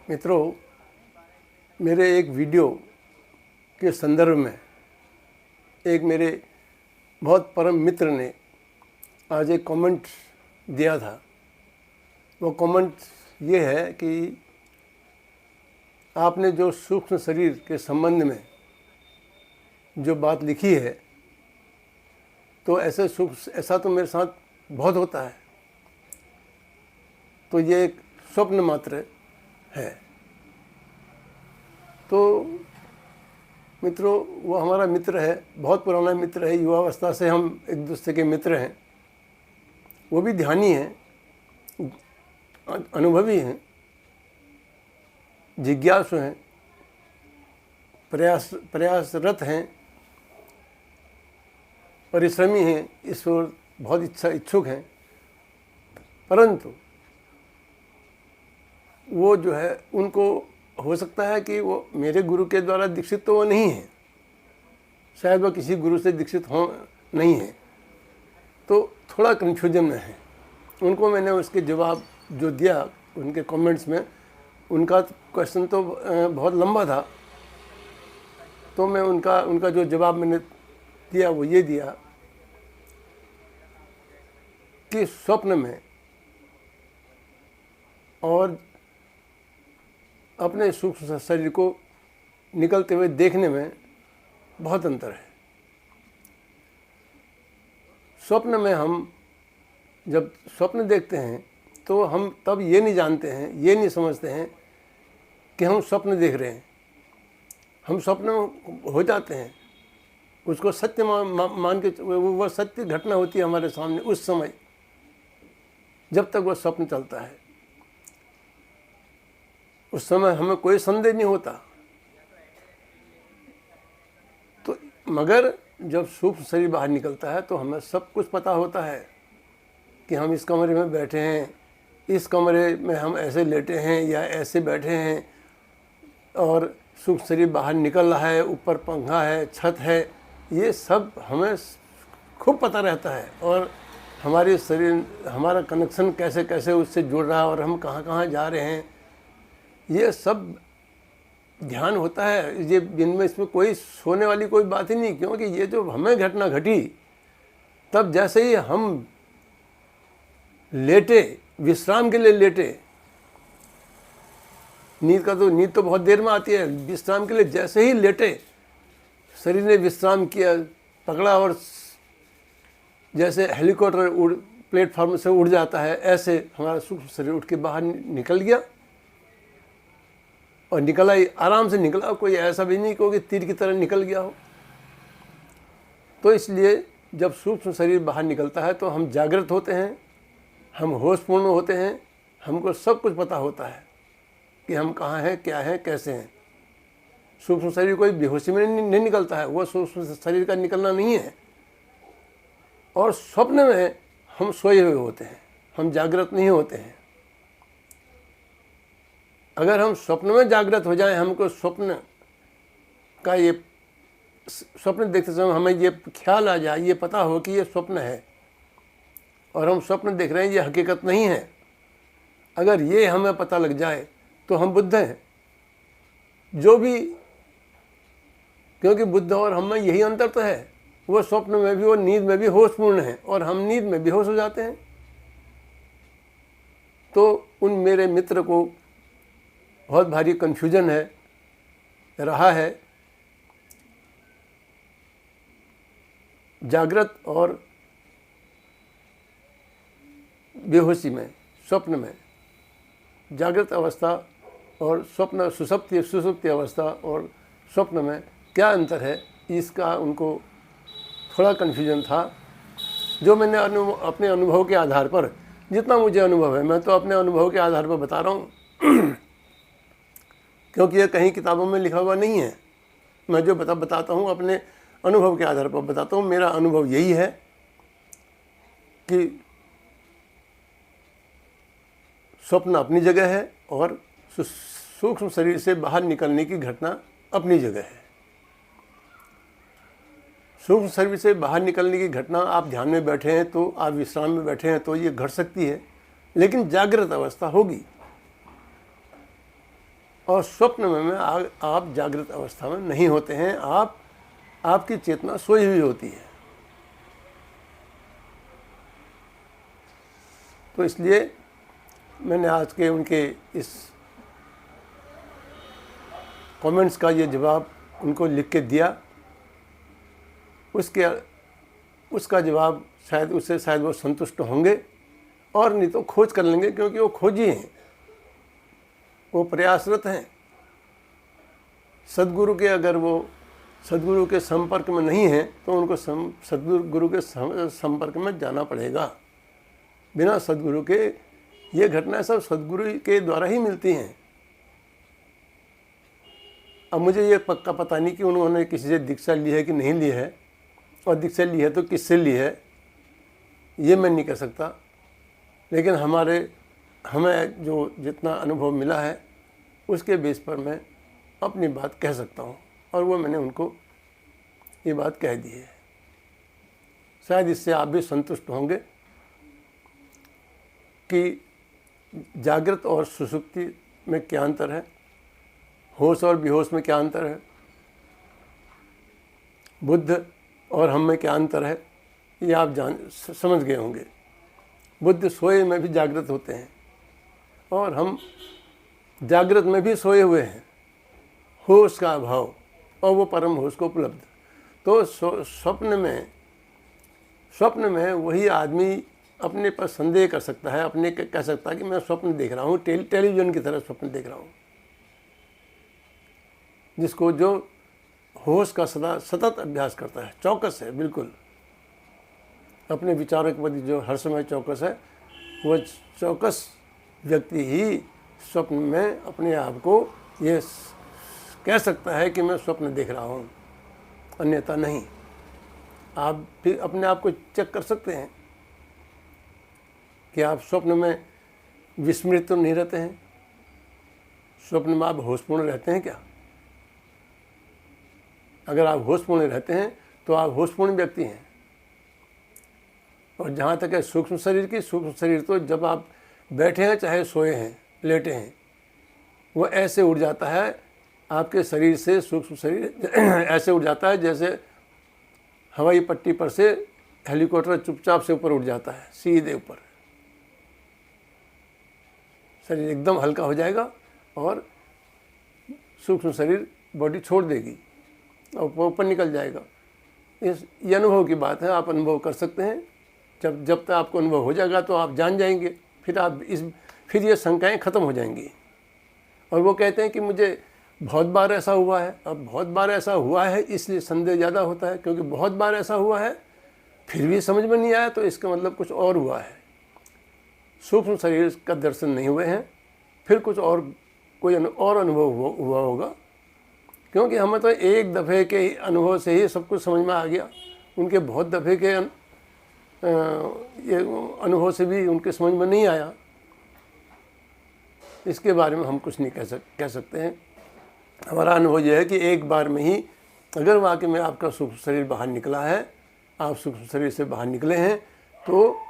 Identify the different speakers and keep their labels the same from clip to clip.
Speaker 1: मित्रों, मेरे एक वीडियो के संदर्भ में एक मेरे बहुत परम मित्र ने आज एक कमेंट दिया था। वो कमेंट ये है कि आपने जो सूक्ष्म शरीर के संबंध में जो बात लिखी है, तो ऐसा तो मेरे साथ बहुत होता है, तो ये एक स्वप्न मात्र है। तो मित्रों, वो हमारा मित्र है, बहुत पुराना मित्र है, युवावस्था से हम एक दूसरे के मित्र हैं। वो भी ध्यानी हैं, अनुभवी हैं, जिज्ञासु हैं, प्रयासरत हैं, परिश्रमी हैं, इस ओर बहुत इच्छुक हैं। परंतु वो जो है, उनको हो सकता है कि वो मेरे गुरु के द्वारा दीक्षित तो वो नहीं है, शायद वो किसी गुरु से दीक्षित हो नहीं है, तो थोड़ा कन्फ्यूजन में है। उनको मैंने उसके जवाब जो दिया उनके कमेंट्स में, उनका क्वेश्चन तो बहुत लंबा था, तो मैं उनका जो जवाब मैंने दिया वो ये दिया कि स्वप्न में और अपने सूक्ष्म शरीर को निकलते हुए देखने में बहुत अंतर है। स्वप्न में हम जब स्वप्न देखते हैं तो हम तब ये नहीं जानते हैं, ये नहीं समझते हैं कि हम स्वप्न देख रहे हैं। हम स्वप्न में हो जाते हैं, उसको सत्य मान के, वो सत्य घटना होती है हमारे सामने उस समय, जब तक वो स्वप्न चलता है। उस समय हमें कोई संदेह नहीं होता। तो मगर जब सूक्ष्म शरीर बाहर निकलता है तो हमें सब कुछ पता होता है कि हम इस कमरे में बैठे हैं, इस कमरे में हम ऐसे लेटे हैं या ऐसे बैठे हैं, और सूक्ष्म शरीर बाहर निकल रहा है, ऊपर पंखा है, छत है, ये सब हमें खूब पता रहता है। और हमारे शरीर, हमारा कनेक्शन कैसे कैसे उससे जुड़ रहा है और हम कहाँ कहाँ जा रहे हैं, ये सब ध्यान होता है। ये जिनमें इसमें कोई सोने वाली कोई बात ही नहीं, क्योंकि ये जो हमें घटना घटी, तब जैसे ही हम लेटे, विश्राम के लिए लेटे, नींद तो बहुत देर में आती है, विश्राम के लिए जैसे ही लेटे, शरीर ने विश्राम किया, पकड़ा, और जैसे हेलीकॉप्टर प्लेटफॉर्म से उड़ जाता है, ऐसे हमारा सूक्ष्म शरीर उठ के बाहर निकल गया। और निकला ही, आराम से निकला, कोई ऐसा भी नहीं कि तीर की तरह निकल गया हो। तो इसलिए जब सूक्ष्म शरीर बाहर निकलता है तो हम जागृत होते हैं, हम होशपूर्ण होते हैं, हमको सब कुछ पता होता है कि हम कहाँ हैं, क्या हैं, कैसे हैं। सूक्ष्म शरीर कोई बेहोशी में नहीं निकलता है, वो सूक्ष्म शरीर का निकलना नहीं है। और स्वप्न में हम सोए हुए होते हैं, हम जागृत नहीं होते हैं। अगर हम स्वप्न में जागृत हो जाएं, हमको स्वप्न का ये स्वप्न देखते समय हमें ये ख्याल आ जाए, ये पता हो कि ये स्वप्न है और हम स्वप्न देख रहे हैं, ये हकीकत नहीं है, अगर ये हमें पता लग जाए तो हम बुद्ध हैं। जो भी, क्योंकि बुद्ध और हम में यही अंतर तो है, वो स्वप्न में भी, वो नींद में भी होशपूर्ण है और हम नींद में बेहोश हो जाते हैं। तो उन मेरे मित्र को बहुत भारी कन्फ्यूजन रहा है जागृत और बेहोशी में, स्वप्न में। जागृत अवस्था और स्वप्न, सुसुप्ति अवस्था और स्वप्न में क्या अंतर है, इसका उनको थोड़ा कन्फ्यूजन था, जो मैंने अपने अनुभव के आधार पर, जितना मुझे अनुभव है, मैं तो अपने अनुभव के आधार पर बता रहा हूँ, क्योंकि ये कहीं किताबों में लिखा हुआ नहीं है। मैं जो बताता हूँ अपने अनुभव के आधार पर बताता हूँ। मेरा अनुभव यही है कि स्वप्न अपनी जगह है और सूक्ष्म शरीर से बाहर निकलने की घटना अपनी जगह है। सूक्ष्म शरीर से बाहर निकलने की घटना, आप ध्यान में बैठे हैं तो, आप विश्राम में बैठे हैं तो ये घट सकती है, लेकिन जागृत अवस्था होगी। और स्वप्न में आप जागृत अवस्था में नहीं होते हैं, आपकी चेतना सोई हुई होती है। तो इसलिए मैंने आज के उनके इस कमेंट्स का ये जवाब उनको लिख के दिया। उसका जवाब उससे शायद वो संतुष्ट होंगे, और नहीं तो खोज कर लेंगे, क्योंकि वो खोजी हैं, वो प्रयासरत हैं। सद्गुरु के अगर वो सद्गुरु के संपर्क में नहीं हैं तो उनको सद्गुरु के संपर्क में जाना पड़ेगा। बिना सद्गुरु के ये घटनाएं सब सद्गुरु के द्वारा ही मिलती हैं। अब मुझे ये पक्का पता नहीं कि उन्होंने किसी से दीक्षा ली है कि नहीं ली है, और दीक्षा ली है तो किससे ली है, ये मैं नहीं कह सकता। लेकिन हमें जो जितना अनुभव मिला है उसके बेस पर मैं अपनी बात कह सकता हूँ, और वो मैंने उनको ये बात कह दी है। शायद इससे आप भी संतुष्ट होंगे कि जागृत और सुषुप्ति में क्या अंतर है, होश और बेहोश में क्या अंतर है, बुद्ध और हम में क्या अंतर है, ये आप समझ गए होंगे। बुद्ध सोए में भी जागृत होते हैं, और हम जागृत में भी सोए हुए हैं, होश का अभाव और वो परम होश को उपलब्ध। तो स्वप्न में वही आदमी अपने पर संदेह कर सकता है, अपने कह सकता है कि मैं स्वप्न देख रहा हूँ, टेलीविज़न की तरह स्वप्न देख रहा हूँ। जिसको जो होश का सतत अभ्यास करता है, चौकस है, बिल्कुल अपने विचारों के प्रति जो हर समय चौकस है, वो चौकस व्यक्ति ही स्वप्न में अपने आप को ये कह सकता है कि मैं स्वप्न देख रहा हूँ, अन्यथा नहीं। आप फिर अपने आप को चेक कर सकते हैं कि आप स्वप्न में विस्मृत तो नहीं रहते हैं, स्वप्न में आप होशपूर्ण रहते हैं क्या? अगर आप होशपूर्ण रहते हैं तो आप होशपूर्ण व्यक्ति हैं। और जहाँ तक है सूक्ष्म शरीर तो जब आप बैठे हैं चाहे सोए हैं, लेटे हैं, वो ऐसे उड़ जाता है आपके शरीर से, सूक्ष्म शरीर ऐसे उड़ जाता है जैसे हवाई पट्टी पर से हेलीकॉप्टर चुपचाप से ऊपर उड़ जाता है, सीधे ऊपर। शरीर एकदम हल्का हो जाएगा और सूक्ष्म शरीर बॉडी छोड़ देगी और ऊपर निकल जाएगा। ये अनुभव की बात है, आप अनुभव कर सकते हैं। जब तक आपको अनुभव हो जाएगा तो आप जान जाएंगे, फिर ये शंकाएं ख़त्म हो जाएंगी। और वो कहते हैं कि मुझे बहुत बार ऐसा हुआ है। अब बहुत बार ऐसा हुआ है इसलिए संदेह ज़्यादा होता है, क्योंकि बहुत बार ऐसा हुआ है फिर भी समझ में नहीं आया, तो इसका मतलब कुछ और हुआ है। सूक्ष्म शरीर का दर्शन नहीं हुए हैं, फिर कोई और अनुभव हुआ होगा, क्योंकि हमें तो एक दफ़े के अनुभव से ही सब कुछ समझ में आ गया। उनके बहुत दफ़े के ये अनुभव से भी उनके समझ में नहीं आया। इसके बारे में हम कुछ नहीं कह सकते हैं। हमारा अनुभव यह है कि एक बार में ही अगर वाकई में आपका सूक्ष्म शरीर बाहर निकला है, आप सूक्ष्म शरीर से बाहर निकले हैं, तो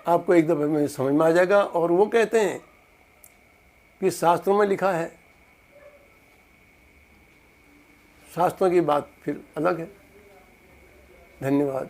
Speaker 1: आपको एक दफ़े में समझ में आ जाएगा। और वो कहते हैं कि शास्त्रों में लिखा है, शास्त्रों की बात फिर अलग है। धन्यवाद।